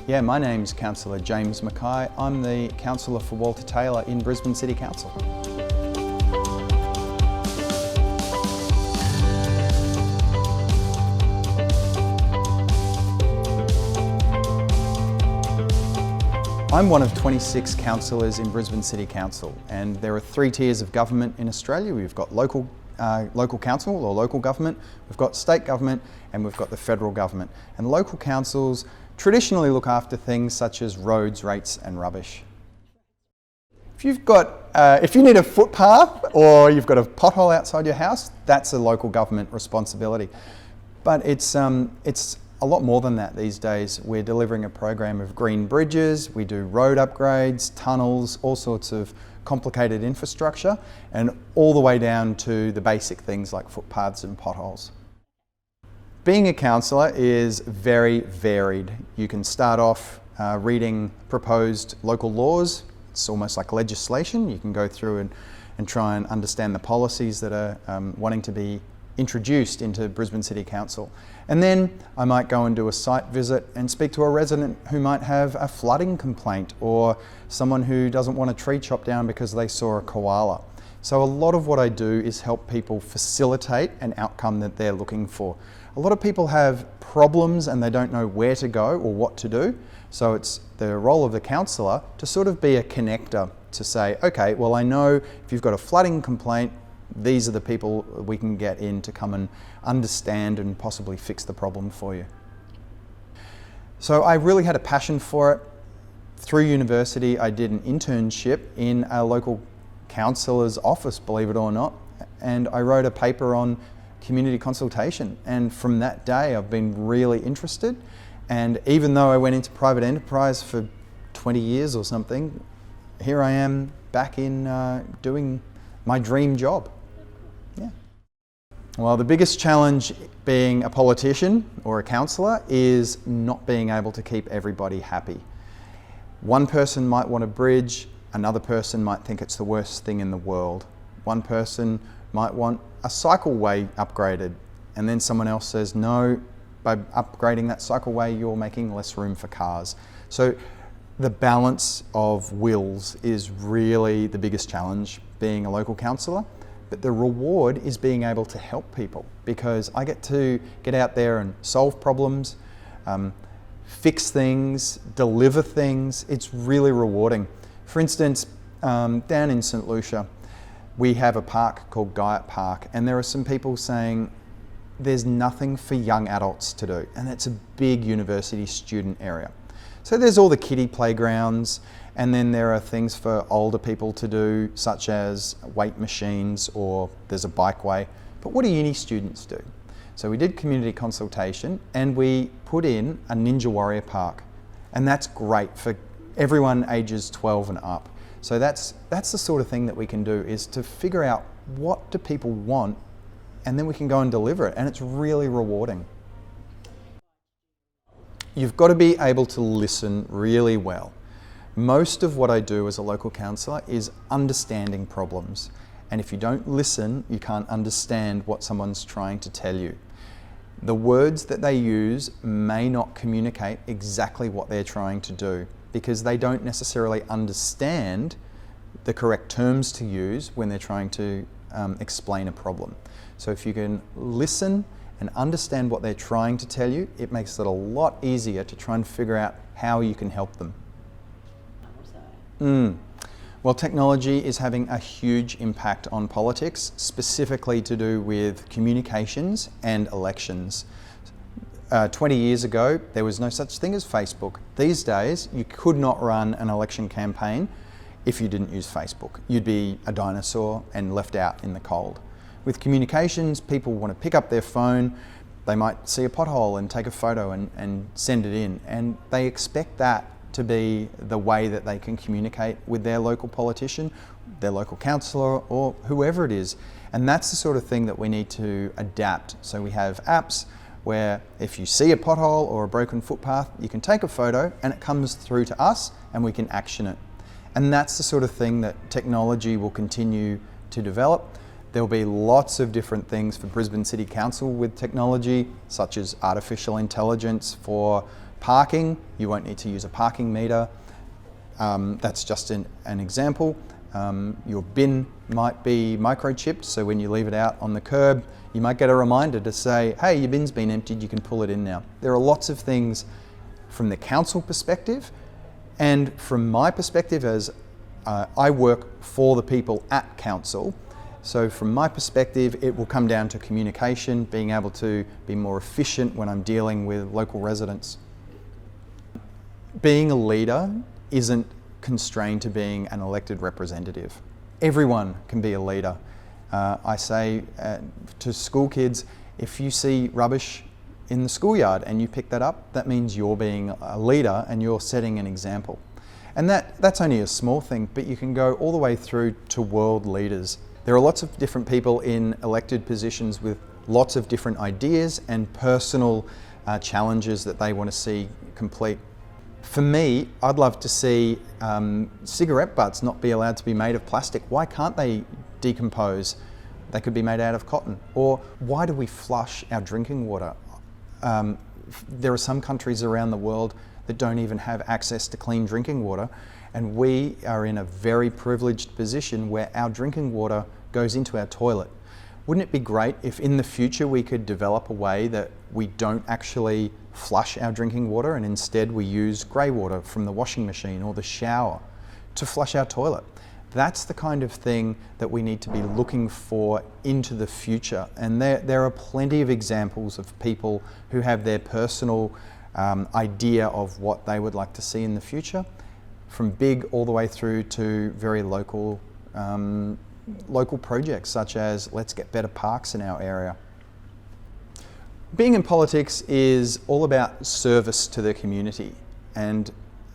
Yeah, my name's Councillor James Mackay. I'm the Councillor for Walter Taylor in Brisbane City Council. I'm one of 26 councillors in Brisbane City Council, and there are 3 tiers of government in Australia. We've got local council or local government, we've got state government, and we've got the federal government. And local councils traditionally look after things such as roads, rates and rubbish. If you need a footpath or you've got a pothole outside your house, that's a local government responsibility. But it's a lot more than that these days. We're delivering a program of green bridges, we do road upgrades, tunnels, all sorts of complicated infrastructure, and all the way down to the basic things like footpaths and potholes. Being a councillor is very varied. You can start off reading proposed local laws. It's almost like legislation. You can go through and try and understand the policies that are wanting to be introduced into Brisbane City Council. And then I might go and do a site visit and speak to a resident who might have a flooding complaint, or someone who doesn't want a tree chopped down because they saw a koala. So a lot of what I do is help people facilitate an outcome that they're looking for. A lot of people have problems and they don't know where to go or what to do. So it's the role of the councillor to sort of be a connector, to say, okay, well, I know if you've got a flooding complaint, these are the people we can get in to come and understand and possibly fix the problem for you. So I really had a passion for it. Through university, I did an internship in a local councillor's office, believe it or not, and I wrote a paper on community consultation, and from that day I've been really interested. And even though I went into private enterprise for 20 years or something, here I am back in doing my dream job. Yeah. Well, the biggest challenge being a politician or a councillor is not being able to keep everybody happy. One person might want a bridge, another person might think it's the worst thing in the world. One person might want a cycleway upgraded, and then someone else says, no, by upgrading that cycleway you're making less room for cars. So the balance of wills is really the biggest challenge being a local councillor, but the reward is being able to help people, because I get to get out there and solve problems, fix things, deliver things. It's really rewarding. For instance, down in St Lucia, we have a park called Guyot Park, and there are some people saying there's nothing for young adults to do, and it's a big university student area. So there's all the kiddie playgrounds, and then there are things for older people to do, such as weight machines, or there's a bikeway. But what do uni students do? So we did community consultation and we put in a Ninja Warrior Park, and that's great for everyone ages 12 and up. So that's the sort of thing that we can do, is to figure out what do people want, and then we can go and deliver it, and it's really rewarding. You've got to be able to listen really well. Most of what I do as a local councillor is understanding problems, and if you don't listen, you can't understand what someone's trying to tell you. The words that they use may not communicate exactly what they're trying to do, because they don't necessarily understand the correct terms to use when they're trying to explain a problem. So if you can listen and understand what they're trying to tell you, it makes it a lot easier to try and figure out how you can help them. Well, technology is having a huge impact on politics, specifically to do with communications and elections. 20 years ago, there was no such thing as Facebook. These days, you could not run an election campaign if you didn't use Facebook. You'd be a dinosaur and left out in the cold. With communications, people want to pick up their phone, they might see a pothole and take a photo and send it in, and they expect that to be the way that they can communicate with their local politician, their local councillor, or whoever it is. And that's the sort of thing that we need to adapt. So we have apps where if you see a pothole or a broken footpath, you can take a photo and it comes through to us and we can action it. And that's the sort of thing that technology will continue to develop. There'll be lots of different things for Brisbane City Council with technology, such as artificial intelligence for Parking, you won't need to use a parking meter. That's just an example. Your bin might be microchipped, so when you leave it out on the curb, you might get a reminder to say, hey, your bin's been emptied, you can pull it in now. There are lots of things from the council perspective, and from my perspective as I work for the people at council. So from my perspective, it will come down to communication, being able to be more efficient when I'm dealing with local residents. Being a leader isn't constrained to being an elected representative. Everyone can be a leader. I say to school kids, if you see rubbish in the schoolyard and you pick that up, that means you're being a leader and you're setting an example. And that's only a small thing, but you can go all the way through to world leaders. There are lots of different people in elected positions with lots of different ideas and personal challenges that they want to see complete. For me, I'd love to see cigarette butts not be allowed to be made of plastic. Why can't they decompose? They could be made out of cotton. Or why do we flush our drinking water? There are some countries around the world that don't even have access to clean drinking water, and we are in a very privileged position where our drinking water goes into our toilet. Wouldn't it be great if in the future we could develop a way that we don't actually flush our drinking water and instead we use grey water from the washing machine or the shower to flush our toilet? That's the kind of thing that we need to be looking for into the future. And there are plenty of examples of people who have their personal idea of what they would like to see in the future, from big all the way through to very local projects such as let's get better parks in our area. Being in politics is all about service to the community, and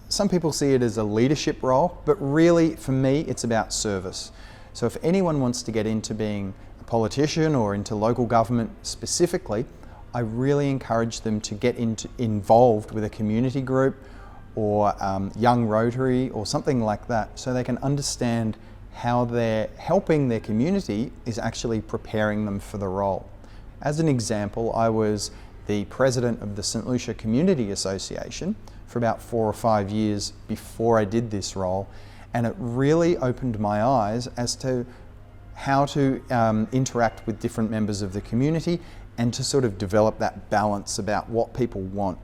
some people see it as a leadership role, but really for me it's about service. So if anyone wants to get into being a politician or into local government specifically, I really encourage them to get involved with a community group or young Rotary or something like that, so they can understand how they're helping their community is actually preparing them for the role. As an example, I was the president of the St Lucia Community Association for about 4 or 5 years before I did this role, and it really opened my eyes as to how to interact with different members of the community and to sort of develop that balance about what people want.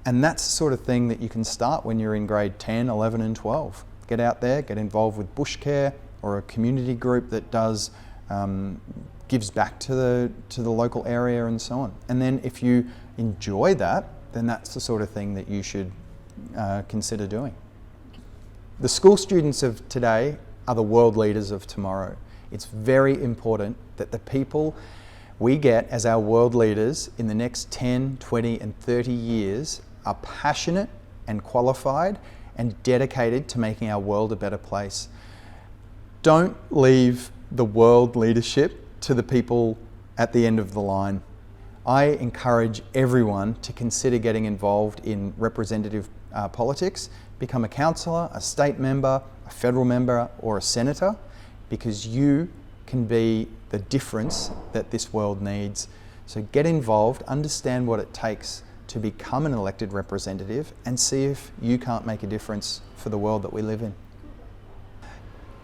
And that's the sort of thing that you can start when you're in grade 10, 11 and 12. Get out there, get involved with bush care or a community group that does gives back to the local area and so on. And then if you enjoy that, then that's the sort of thing that you should consider doing. The school students of today are the world leaders of tomorrow. It's very important that the people we get as our world leaders in the next 10, 20 and 30 years are passionate and qualified and dedicated to making our world a better place. Don't leave the world leadership to the people at the end of the line. I encourage everyone to consider getting involved in representative politics, become a councillor, a state member, a federal member or a senator, because you can be the difference that this world needs. So get involved, understand what it takes to become an elected representative and see if you can't make a difference for the world that we live in.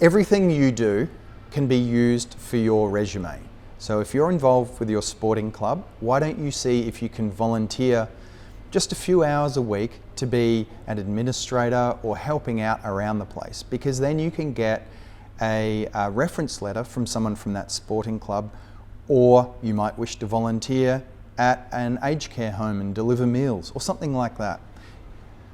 Everything you do can be used for your resume. So if you're involved with your sporting club, why don't you see if you can volunteer just a few hours a week to be an administrator or helping out around the place, because then you can get a reference letter from someone from that sporting club, or you might wish to volunteer at an aged care home and deliver meals or something like that.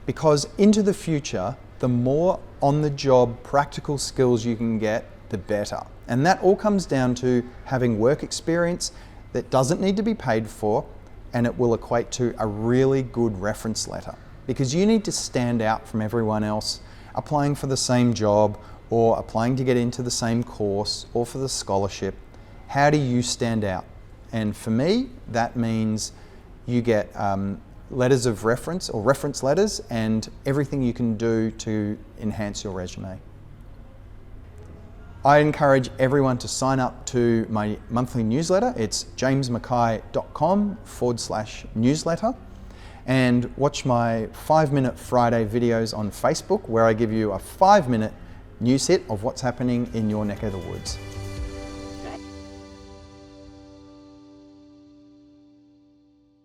Because into the future, the more on-the-job practical skills you can get, the better. And that all comes down to having work experience that doesn't need to be paid for, and it will equate to a really good reference letter. Because you need to stand out from everyone else applying for the same job or applying to get into the same course or for the scholarship. How do you stand out? And for me, that means you get letters of reference or reference letters and everything you can do to enhance your resume. I encourage everyone to sign up to my monthly newsletter. It's jamesmackay.com/newsletter. and watch my 5-minute Friday videos on Facebook, where I give you a 5-minute news hit of what's happening in your neck of the woods.